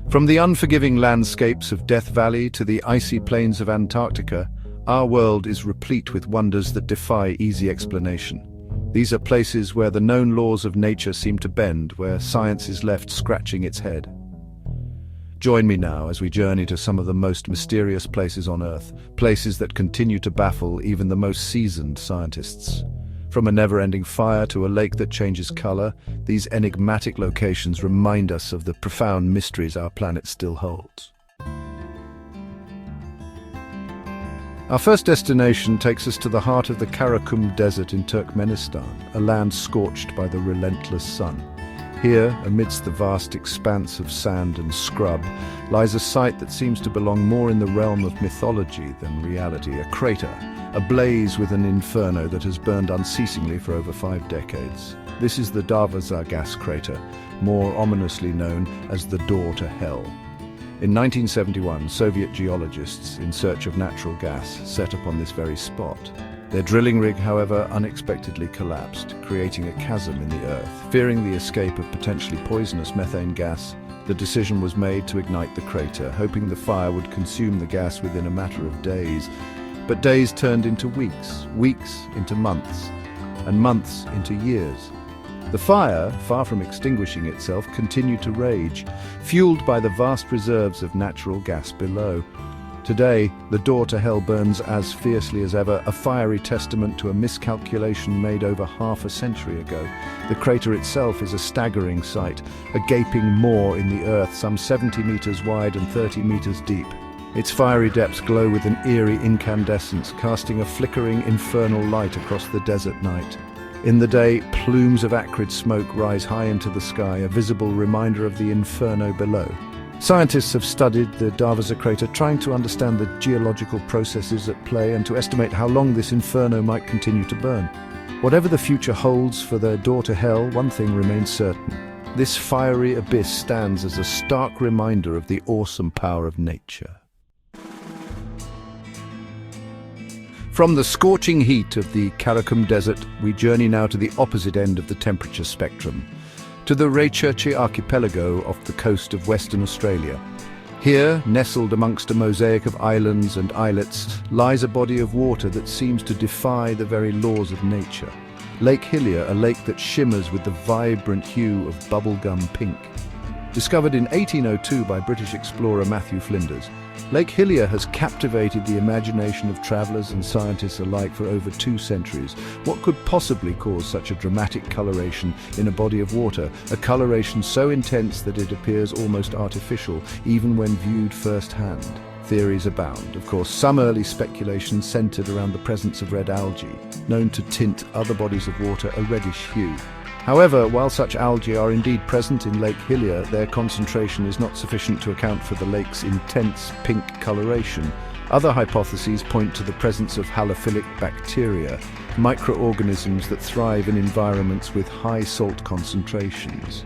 From the unforgiving landscapes of Death Valley to the icy plains of Antarctica, our world is replete with wonders that defy easy explanation. These are places where the known laws of nature seem to bend, where science is left scratching its head. Join me now as we journey to some of the most mysterious places on Earth, places that continue to baffle even the most seasoned scientists. From a never-ending fire to a lake that changes color, these enigmatic locations remind us of the profound mysteries our planet still holds. Our first destination takes us to the heart of the Karakum Desert in Turkmenistan, a land scorched by the relentless sun. Here, amidst the vast expanse of sand and scrub, lies a site that seems to belong more in the realm of mythology than reality, a crater, ablaze with an inferno that has burned unceasingly for over 5 decades. This is the Darvaza gas crater, more ominously known as the Door to Hell. In 1971, Soviet geologists in search of natural gas set upon this very spot. Their drilling rig, however, unexpectedly collapsed, creating a chasm in the earth. Fearing the escape of potentially poisonous methane gas, the decision was made to ignite the crater, hoping the fire would consume the gas within a matter of days. But days turned into weeks, weeks into months, and months into years. The fire, far from extinguishing itself, continued to rage, fueled by the vast reserves of natural gas below. Today, the Door to Hell burns as fiercely as ever, a fiery testament to a miscalculation made over half a century ago. The crater itself is a staggering sight, a gaping maw in the earth some 70 meters wide and 30 meters deep. Its fiery depths glow with an eerie incandescence, casting a flickering infernal light across the desert night. In the day, plumes of acrid smoke rise high into the sky, a visible reminder of the inferno below. Scientists have studied the Darvaza crater, trying to understand the geological processes at play and to estimate how long this inferno might continue to burn. Whatever the future holds for the Door to Hell, one thing remains certain. This fiery abyss stands as a stark reminder of the awesome power of nature. From the scorching heat of the Karakum Desert, we journey now to the opposite end of the temperature spectrum, to the Raychurchi archipelago off the coast of Western Australia. Here, nestled amongst a mosaic of islands and islets, lies a body of water that seems to defy the very laws of nature. Lake Hillier, a lake that shimmers with the vibrant hue of bubblegum pink. Discovered in 1802 by British explorer Matthew Flinders, Lake Hillier has captivated the imagination of travellers and scientists alike for over 2 centuries. What could possibly cause such a dramatic coloration in a body of water, a coloration so intense that it appears almost artificial, even when viewed firsthand? Theories abound. Of course, some early speculation centred around the presence of red algae, known to tint other bodies of water a reddish hue. However, while such algae are indeed present in Lake Hillier, their concentration is not sufficient to account for the lake's intense pink coloration. Other hypotheses point to the presence of halophilic bacteria, microorganisms that thrive in environments with high salt concentrations.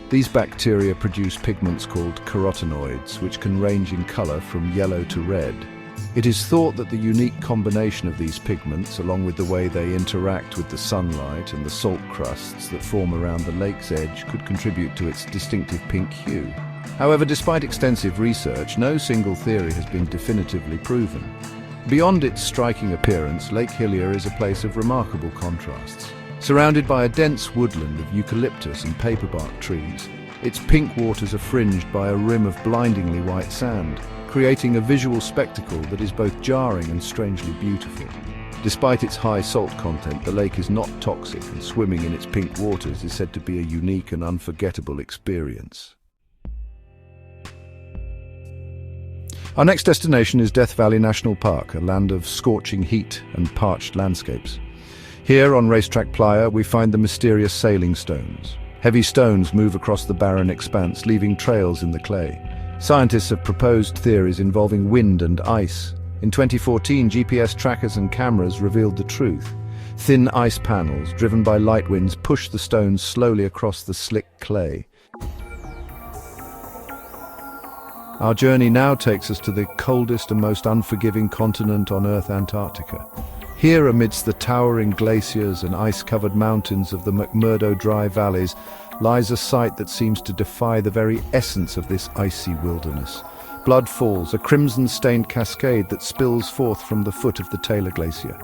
These bacteria produce pigments called carotenoids, which can range in color from yellow to red. It is thought that the unique combination of these pigments, along with the way they interact with the sunlight and the salt crusts that form around the lake's edge, could contribute to its distinctive pink hue. However, despite extensive research, no single theory has been definitively proven. Beyond its striking appearance, Lake Hillier is a place of remarkable contrasts. Surrounded by a dense woodland of eucalyptus and paperbark trees, its pink waters are fringed by a rim of blindingly white sand, creating a visual spectacle that is both jarring and strangely beautiful. Despite its high salt content, the lake is not toxic, and swimming in its pink waters is said to be a unique and unforgettable experience. Our next destination is Death Valley National Park, a land of scorching heat and parched landscapes. Here on Racetrack Playa, we find the mysterious sailing stones. Heavy stones move across the barren expanse, leaving trails in the clay. Scientists have proposed theories involving wind and ice. In 2014, GPS trackers and cameras revealed the truth. Thin ice panels, driven by light winds, push the stones slowly across the slick clay. Our journey now takes us to the coldest and most unforgiving continent on Earth, Antarctica. Here, amidst the towering glaciers and ice-covered mountains of the McMurdo Dry Valleys, lies a site that seems to defy the very essence of this icy wilderness. Blood Falls, a crimson-stained cascade that spills forth from the foot of the Taylor Glacier.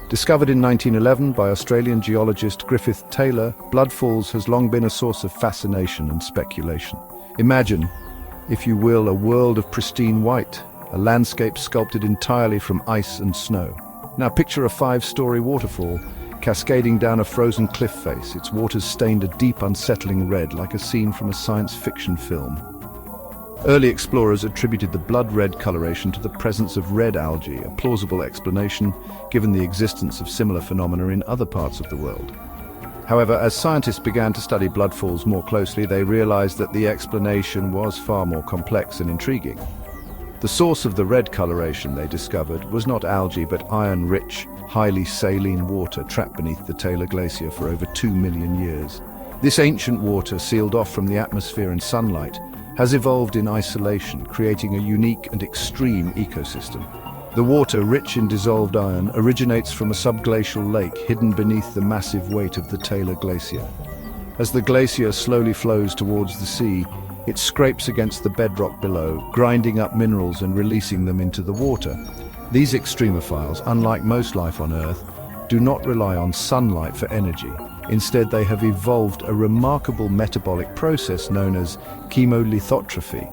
Discovered in 1911 by Australian geologist Griffith Taylor, Blood Falls has long been a source of fascination and speculation. Imagine, if you will, a world of pristine white, a landscape sculpted entirely from ice and snow. Now picture a 5-story waterfall cascading down a frozen cliff face, its waters stained a deep, unsettling red like a scene from a science fiction film. Early explorers attributed the blood-red coloration to the presence of red algae, a plausible explanation given the existence of similar phenomena in other parts of the world. However, as scientists began to study blood falls more closely, they realized that the explanation was far more complex and intriguing. The source of the red coloration, they discovered, was not algae but iron-rich, highly saline water trapped beneath the Taylor Glacier for over 2 million years. This ancient water, sealed off from the atmosphere and sunlight, has evolved in isolation, creating a unique and extreme ecosystem. The water, rich in dissolved iron, originates from a subglacial lake hidden beneath the massive weight of the Taylor Glacier. As the glacier slowly flows towards the sea, it scrapes against the bedrock below, grinding up minerals and releasing them into the water. These extremophiles, unlike most life on Earth, do not rely on sunlight for energy. Instead, they have evolved a remarkable metabolic process known as chemolithotrophy,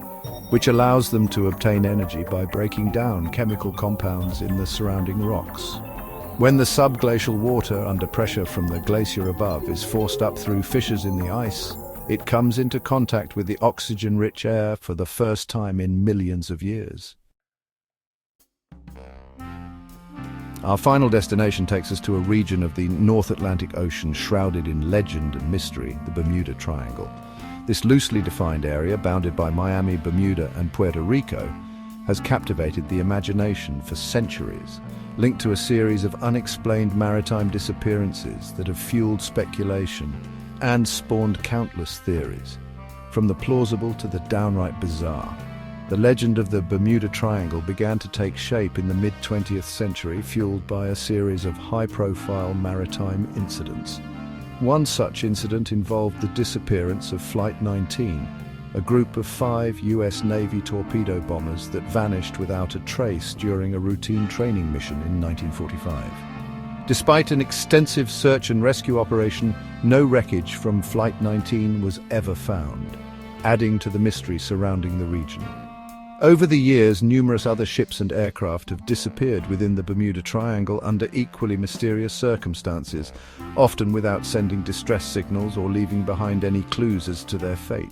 which allows them to obtain energy by breaking down chemical compounds in the surrounding rocks. When the subglacial water, under pressure from the glacier above, is forced up through fissures in the ice, it comes into contact with the oxygen-rich air for the first time in millions of years. Our final destination takes us to a region of the North Atlantic Ocean shrouded in legend and mystery, the Bermuda Triangle. This loosely defined area, bounded by Miami, Bermuda, and Puerto Rico, has captivated the imagination for centuries, linked to a series of unexplained maritime disappearances that have fueled speculation and spawned countless theories. From the plausible to the downright bizarre, the legend of the Bermuda Triangle began to take shape in the mid-20th century, fueled by a series of high-profile maritime incidents. One such incident involved the disappearance of Flight 19, a group of 5 US Navy torpedo bombers that vanished without a trace during a routine training mission in 1945. Despite an extensive search and rescue operation, no wreckage from Flight 19 was ever found, adding to the mystery surrounding the region. Over the years, numerous other ships and aircraft have disappeared within the Bermuda Triangle under equally mysterious circumstances, often without sending distress signals or leaving behind any clues as to their fate.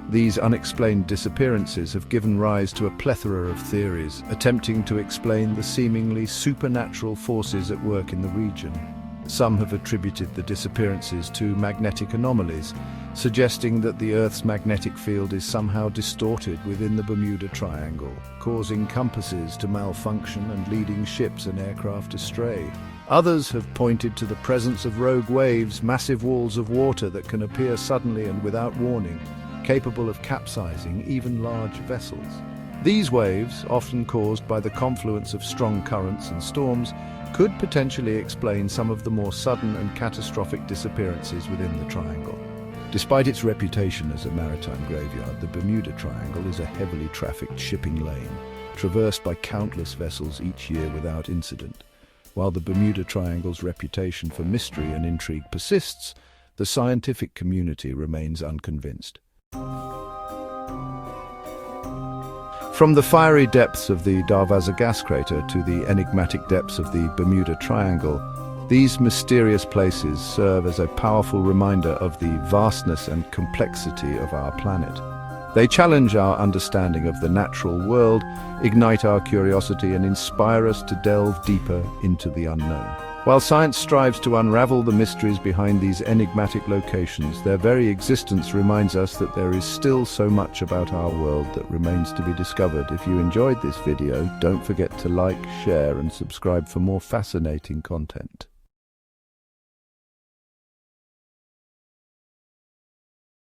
These unexplained disappearances have given rise to a plethora of theories, attempting to explain the seemingly supernatural forces at work in the region. Some have attributed the disappearances to magnetic anomalies, suggesting that the Earth's magnetic field is somehow distorted within the Bermuda Triangle, causing compasses to malfunction and leading ships and aircraft astray. Others have pointed to the presence of rogue waves, massive walls of water that can appear suddenly and without warning, capable of capsizing even large vessels. These waves, often caused by the confluence of strong currents and storms, could potentially explain some of the more sudden and catastrophic disappearances within the triangle. Despite its reputation as a maritime graveyard, the Bermuda Triangle is a heavily trafficked shipping lane, traversed by countless vessels each year without incident. While the Bermuda Triangle's reputation for mystery and intrigue persists, the scientific community remains unconvinced. From the fiery depths of the Darvaza gas crater to the enigmatic depths of the Bermuda Triangle, these mysterious places serve as a powerful reminder of the vastness and complexity of our planet. They challenge our understanding of the natural world, ignite our curiosity, and inspire us to delve deeper into the unknown. While science strives to unravel the mysteries behind these enigmatic locations, their very existence reminds us that there is still so much about our world that remains to be discovered. If you enjoyed this video, don't forget to like, share, and subscribe for more fascinating content.